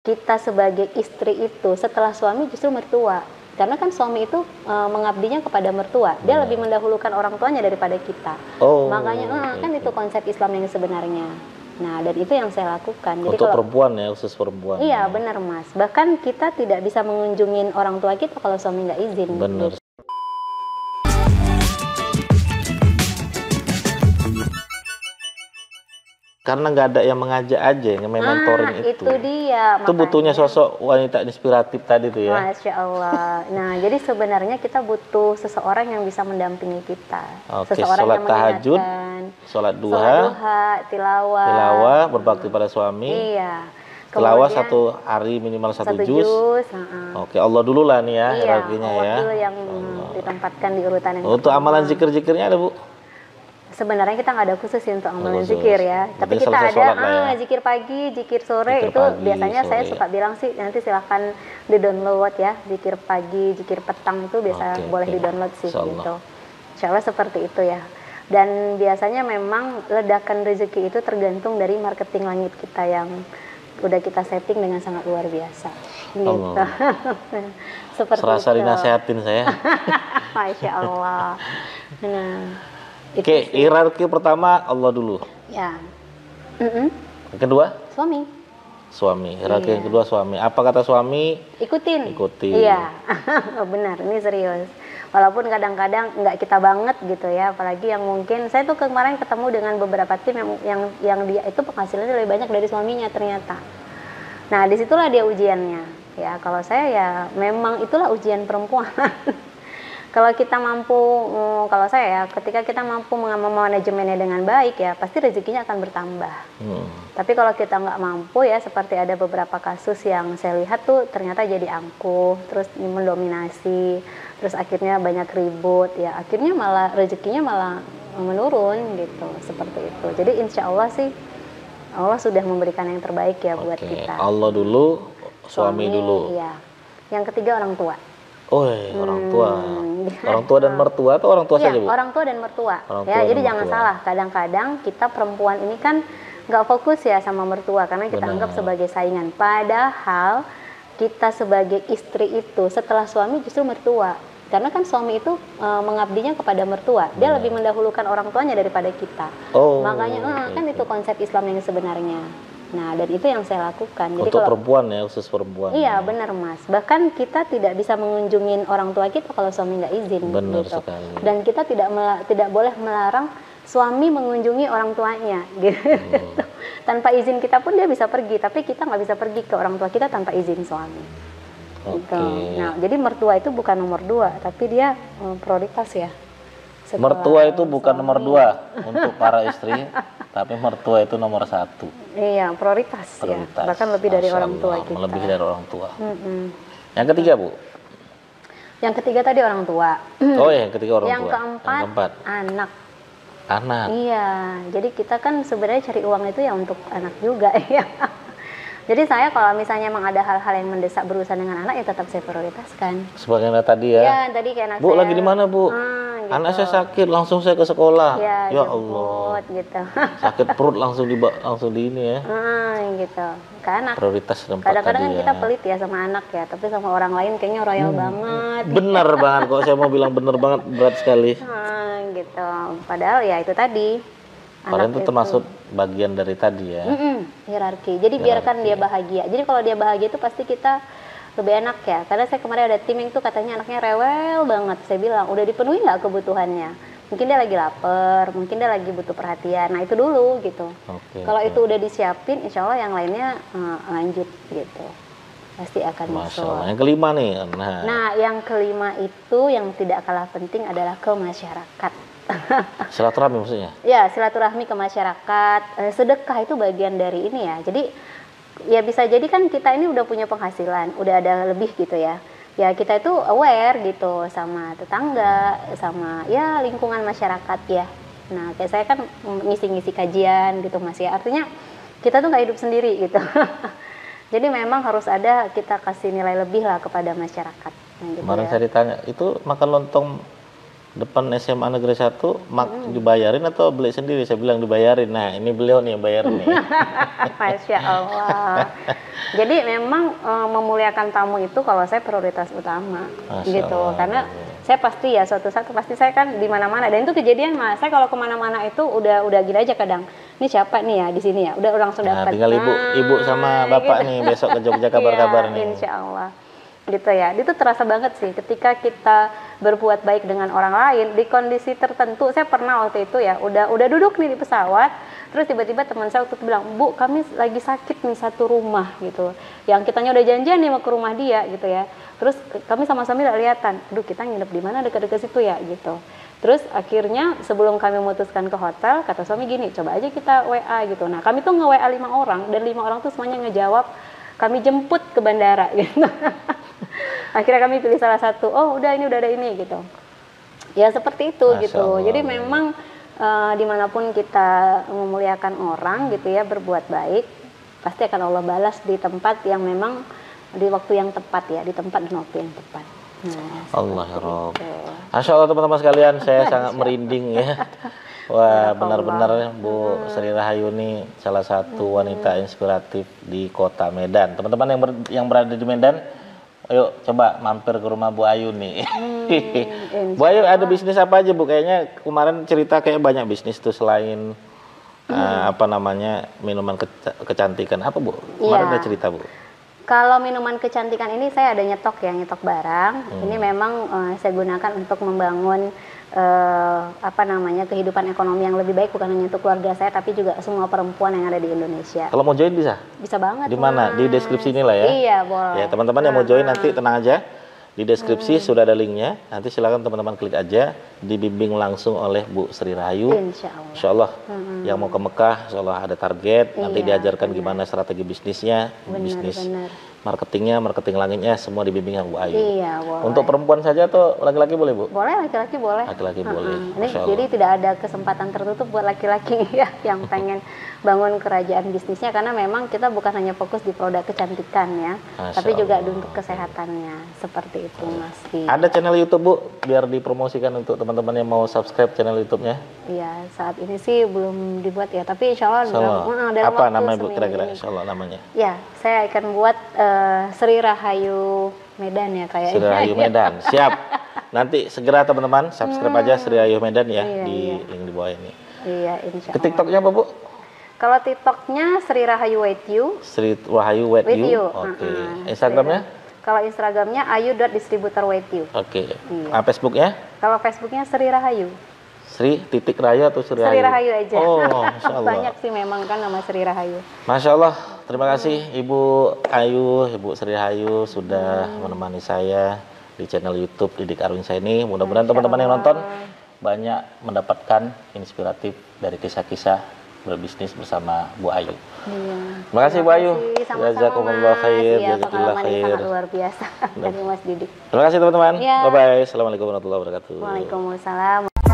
Kita sebagai istri itu setelah suami justru mertua. Karena kan suami itu mengabdinya kepada mertua. Dia lebih mendahulukan orang tuanya daripada kita. Makanya kan itu konsep Islam yang sebenarnya. Nah, dan itu yang saya lakukan. Jadi untuk perempuan ya, khusus perempuan. Iya, benar Mas. Bahkan kita tidak bisa mengunjungi orang tua kita kalau suami nggak izin. Benar. Karena nggak ada yang mengajak aja, yang mentoring itu. Itu dia. Itu butuhnya sosok wanita inspiratif tadi tuh ya. Masya Allah. Nah, jadi sebenarnya kita butuh seseorang yang bisa mendampingi kita. Seseorang sholat yang tahajud, sholat duha, tilawah, berbakti pada suami. Iya. Tilawah satu hari minimal satu juz. Oke, Allah dulu lah nih ya, hierarkinya ya. Allah dulu yang ditempatkan di urutan yang untuk amalan zikir-zikirnya ada, Bu? Sebenarnya kita nggak ada khusus sih untuk amalan zikir ya. Tapi kita ada zikir pagi, zikir sore, zikir itu pagi, biasanya sore, saya suka bilang sih nanti silahkan di-download ya. Zikir pagi, zikir petang itu biasa boleh di-download sih gitu. Insya Allah seperti itu ya. Dan biasanya memang ledakan rezeki itu tergantung dari marketing langit kita yang udah kita setting dengan sangat luar biasa. Gitu. Seperti serasa dinasehatin saya. Masya Allah. Nah. Oke, hierarki pertama Allah dulu. Ya. Yang kedua? Suami. Hierarki yang kedua suami. Apa kata suami? Ikutin. Iya. Benar, ini serius. Walaupun kadang-kadang nggak kita banget gitu ya, apalagi yang mungkin saya tuh kemarin ketemu dengan beberapa tim yang dia itu penghasilannya lebih banyak dari suaminya ternyata. Nah, disitulah dia ujiannya. Ya, kalau saya ya memang itulah ujian perempuan. Kalau kita mampu, kalau saya ya, ketika kita mampu manajemennya dengan baik ya, pasti rezekinya akan bertambah. Tapi kalau kita nggak mampu ya, seperti ada beberapa kasus yang saya lihat tuh ternyata jadi angkuh, terus mendominasi, terus akhirnya banyak ribut ya, akhirnya malah rezekinya malah menurun gitu, seperti itu. Jadi insya Allah sih, Allah sudah memberikan yang terbaik ya buat kita. Allah dulu, suami dulu. Iya. Yang ketiga orang tua. Orang tua. Orang tua dan mertua atau orang tua saja, Bu? Orang tua dan mertua. Jadi jangan salah. Kadang-kadang kita perempuan ini kan nggak fokus ya sama mertua karena kita anggap sebagai saingan. Padahal kita sebagai istri itu setelah suami justru mertua. Karena kan suami itu mengabdinya kepada mertua. Dia lebih mendahulukan orang tuanya daripada kita. Makanya kan itu konsep Islam yang sebenarnya. Nah, dan itu yang saya lakukan. Jadi untuk perempuan ya, khusus perempuan. Iya, benar Mas. Bahkan kita tidak bisa mengunjungi orang tua kita kalau suami nggak izin. Benar gitu. sekali. Dan kita tidak boleh melarang suami mengunjungi orang tuanya. Gitu. Tanpa izin kita pun dia bisa pergi, tapi kita nggak bisa pergi ke orang tua kita tanpa izin suami. Gitu. Nah, jadi mertua itu bukan nomor 2, tapi dia prioritas ya. Mertua itu bukan nomor 2 untuk para istri, tapi mertua itu nomor 1. Iya, prioritas ya. Bahkan lebih dari orang tua kita. Lebih dari orang tua. Yang ketiga, Bu? Yang ketiga tadi orang tua. Yang ketiga orang tua. Yang keempat anak. Iya, jadi kita kan sebenarnya cari uang itu ya untuk anak juga ya. Jadi saya kalau misalnya emang ada hal-hal yang mendesak berurusan dengan anak ya tetap saya prioritaskan. Sebagaimana tadi ya. Iya, tadi kayak anak Bu, lagi di mana, Bu? Gitu. Anak saya sakit, langsung saya ke sekolah. Ya Allah. Gitu. Sakit perut langsung di ini ya. Gitu. Ke anak. Prioritas tempat kadang-kadang kan ya. kita pelit ya sama anak ya, tapi sama orang lain kayaknya royal banget. Bener banget, kok saya mau bilang bener banget, berat sekali. Gitu. Padahal ya itu tadi. Padahal itu termasuk bagian dari tadi ya. Hierarki. Jadi biarkan dia bahagia. Jadi kalau dia bahagia itu pasti kita lebih enak ya. Karena saya kemarin ada tim yang tuh katanya anaknya rewel banget. Saya bilang, udah dipenuhi nggak kebutuhannya? Mungkin dia lagi lapar, mungkin dia lagi butuh perhatian. Nah itu dulu gitu. Kalau itu udah disiapin, insya Allah yang lainnya lanjut gitu. Pasti akan masuk. Yang kelima nih. Nah yang kelima itu yang tidak kalah penting adalah ke masyarakat. Silaturahmi maksudnya? Ya, silaturahmi ke masyarakat. Sedekah itu bagian dari ini ya. Jadi ya bisa jadi kan kita ini udah punya penghasilan, udah ada lebih gitu ya. Ya kita itu aware gitu sama tetangga, sama ya lingkungan masyarakat ya. Nah kayak saya kan ngisi-ngisi kajian gitu Mas ya. Artinya kita tuh nggak hidup sendiri gitu. Jadi memang harus ada kita kasih nilai lebih lah kepada masyarakat. Kemarin saya ditanya, itu makan lontong depan SMA Negeri 1 dibayarin atau beli sendiri? Saya bilang dibayarin. Nah, ini beliau nih yang bayarin nih. Masya Allah. Jadi memang memuliakan tamu itu kalau saya prioritas utama. Masya gitu. Allah. Karena saya pasti ya suatu saat pasti saya kan di mana-mana, dan itu kejadian Mas. Saya kalau kemana-mana itu udah gini aja kadang. Ini siapa nih ya di sini ya? Udah langsung Nah, dapat. tinggal ibu sama bapak nih besok ke Jogja kabar-kabar nih. Insya Allah. Gitu ya. Itu terasa banget sih ketika kita berbuat baik dengan orang lain di kondisi tertentu. Saya pernah waktu itu ya udah duduk nih di pesawat, terus tiba-tiba teman saya waktu itu bilang, "Bu, kami lagi sakit nih satu rumah," gitu. Yang kitanya udah janjian nih mau ke rumah dia gitu ya. Terus kami sama-sama tidak kelihatan. Aduh, kita nginep di mana dekat-dekat situ ya gitu. Terus akhirnya sebelum kami memutuskan ke hotel, kata suami gini, "Coba aja kita WA gitu." Nah, kami tuh nge-WA 5 orang dan 5 orang tuh semuanya ngejawab, "Kami jemput ke bandara," gitu. Akhirnya kami pilih salah satu. Oh, udah ada ini gitu. Ya seperti itu. Masya gitu. Allah. Jadi memang dimanapun kita memuliakan orang gitu ya, berbuat baik, pasti akan Allah balas di tempat yang memang di waktu yang tepat ya, di tempat dan waktu yang tepat. Nah, Allah ya Rob. itu. Masya Allah teman-teman sekalian, saya sangat merinding ya. Wah, benar-benar Bu Sri Rahayu ini salah satu wanita inspiratif di kota Medan. Teman-teman yang berada di Medan, ayo coba mampir ke rumah Bu Ayu nih. Bu Ayu ada bisnis apa aja Bu? Kayaknya kemarin cerita kayak banyak bisnis tuh selain minuman kecantikan. Apa Bu? Kemarin ada cerita Bu. Kalau minuman kecantikan ini saya ada nyetok barang. Ini memang saya gunakan untuk membangun kehidupan ekonomi yang lebih baik, bukan hanya untuk keluarga saya tapi juga semua perempuan yang ada di Indonesia. Kalau mau join bisa? Bisa banget. Di mana? Di deskripsi inilah ya. Iya, boleh. Ya, teman-teman yang mau join nanti tenang aja. Di deskripsi sudah ada linknya. Nanti silakan teman-teman klik aja. Dibimbing langsung oleh Bu Sri Rahayu. Insya Allah. Yang mau ke Mekah, insya Allah ada target. Nanti diajarkan gimana strategi bisnisnya, marketingnya, marketing langitnya, semua dibimbing sama Bu Ayu. Iya, boleh. Untuk perempuan saja atau laki-laki boleh Bu? Boleh, laki-laki boleh. Laki-laki boleh. Ini jadi tidak ada kesempatan tertutup buat laki-laki ya yang pengen bangun kerajaan bisnisnya, karena memang kita bukan hanya fokus di produk kecantikan ya, tapi juga untuk kesehatannya. Seperti itu Mas. Ada channel YouTube Bu, biar dipromosikan untuk teman-teman yang mau subscribe channel YouTube-nya. Iya, saat ini sih belum dibuat ya, tapi insya Allah dalam apa waktu namanya Bu seminggu kira-kira? ini. Insya Allah namanya. Ya, saya akan buat Sri Rahayu Medan ya kayaknya. Sri Rahayu Medan, siap. Nanti segera teman-teman subscribe aja Sri Rahayu Medan ya, link di bawah ini. Iya, insya Allah. Ke TikToknya apa Bu? Kalau TikToknya Sri Rahayu with you. Sri Rahayu with you. Oke. Instagramnya? Kalau Instagramnya ayu.distributor with you. Oke. Facebooknya? Kalau Facebooknya Sri Rahayu. Sri titik Rahayu atau Sri Rahayu? Sri Rahayu aja. Oh, Masya Allah. Banyak sih memang kan nama Sri Rahayu. Masya Allah. Terima kasih Ibu Ayu, Ibu Sri Rahayu sudah menemani saya di channel YouTube Didik Arwinsyah ini. Mudah-mudahan teman-teman yang nonton banyak mendapatkan inspiratif dari kisah-kisah berbisnis bersama Bu Ayu. Iya. Terima kasih Bu Ayu. Jazakumullah khair, jazakallah khair. Sangat luar biasa dari Mas Didik. Terima kasih teman-teman. Ya. Bye bye. Assalamualaikum warahmatullahi wabarakatuh. Waalaikumsalam.